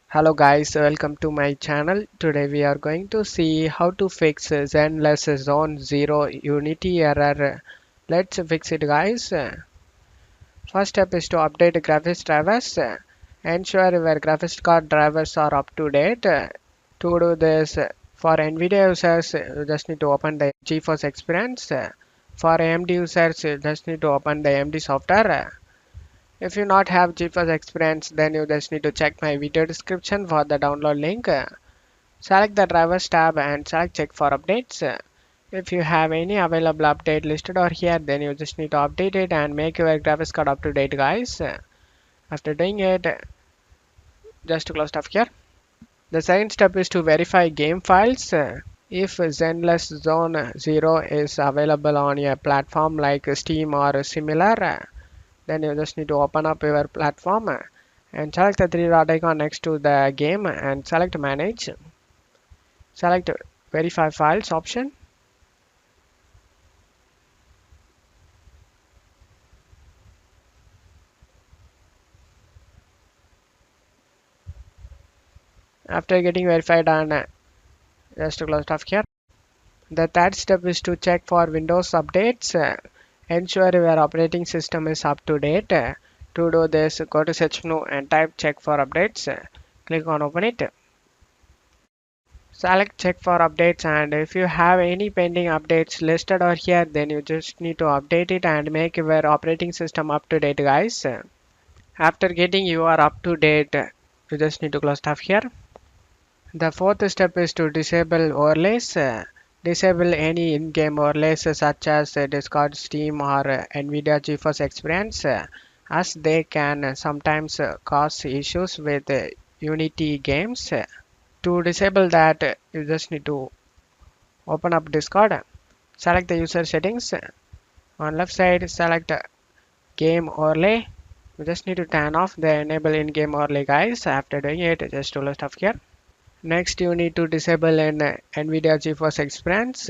Hello guys, welcome to my channel. Today we are going to see how to fix Zenless Zone Zero Unity error. Let's fix it guys. First step is to update graphics drivers. Ensure your graphics card drivers are up to date. To do this, for NVIDIA users, you just need to open the GeForce experience. For AMD users, you just need to open the AMD software. If you not have GeForce experience, then you just need to check my video description for the download link. Select the drivers tab and select check for updates. If you have any available update listed over here, then you just need to update it and make your graphics card up to date guys. After doing it, just to close stuff here. The second step is to verify game files. If Zenless Zone Zero is available on a platform like Steam or similar, then you just need to open up your platform and select the three dot icon next to the game and select manage. Select verify files option. After getting verified done, just to close stuff here. The third step is to check for Windows updates. Ensure your operating system is up to date. To do this, go to search menu and type check for updates. Click on open it. Select check for updates, and if you have any pending updates listed over here, then you just need to update it and make your operating system up to date guys. After getting your up to date, you just need to close stuff here. The fourth step is to disable overlays. Disable any in-game overlays such as Discord, Steam or NVIDIA GeForce Experience, as they can sometimes cause issues with Unity games. To disable that, you just need to open up Discord, select the user settings. On left side, select game overlay. You just need to turn off the enable in-game overlay guys. After doing it, just to stuff here. Next, you need to disable an NVIDIA GeForce Experience.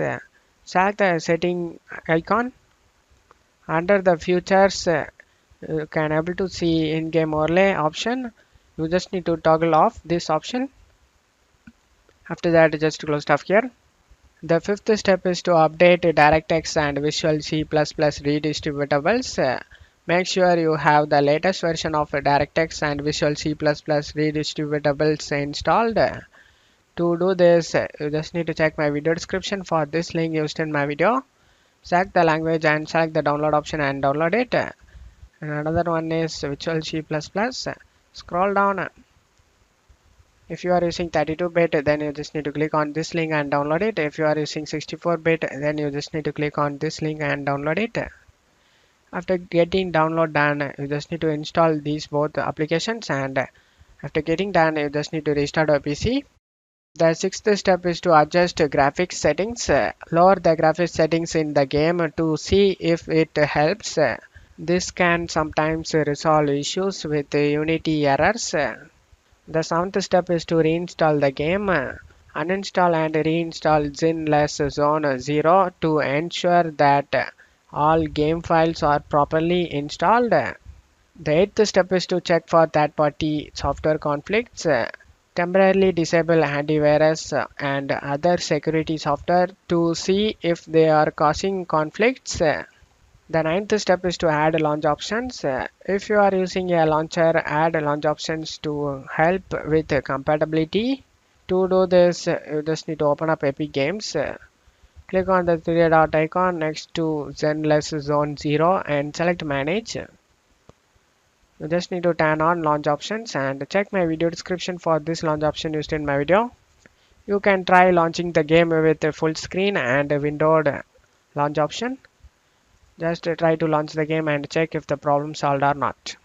Select the setting icon. Under the features, you can able to see in-game overlay option. You just need to toggle off this option. After that, just close stuff here. The fifth step is to update DirectX and Visual C++ redistributables. Make sure you have the latest version of DirectX and Visual C++ redistributables installed. To do this, you just need to check my video description for this link used in my video. Select the language and select the download option and download it. And another one is Visual C++. Scroll down. If you are using 32-bit, then you just need to click on this link and download it. If you are using 64-bit, then you just need to click on this link and download it. After getting download done, you just need to install these both applications, and after getting done, you just need to restart your PC. The sixth step is to adjust graphics settings. Lower the graphics settings in the game to see if it helps. This can sometimes resolve issues with Unity errors. The seventh step is to reinstall the game. Uninstall and reinstall Zenless Zone Zero to ensure that all game files are properly installed. The eighth step is to check for third-party software conflicts. Temporarily disable antivirus and other security software to see if they are causing conflicts. The ninth step is to add launch options. If you are using a launcher, add launch options to help with compatibility. To do this, you just need to open up Epic Games. Click on the three dot icon next to Zenless Zone Zero and select Manage. You just need to turn on launch options and check my video description for this launch option used in my video. You can try launching the game with a full screen and a windowed launch option. Just try to launch the game and check if the problem solved or not.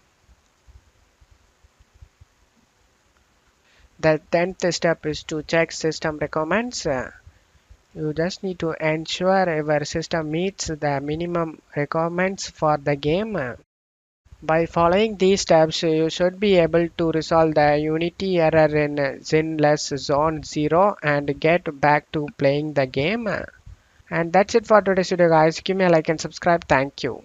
The 10th step is to check system requirements. You just need to ensure your system meets the minimum requirements for the game. By following these steps, you should be able to resolve the Unity error in Zenless Zone Zero and get back to playing the game. And that's it for today's video guys. Give me a like and subscribe. Thank you.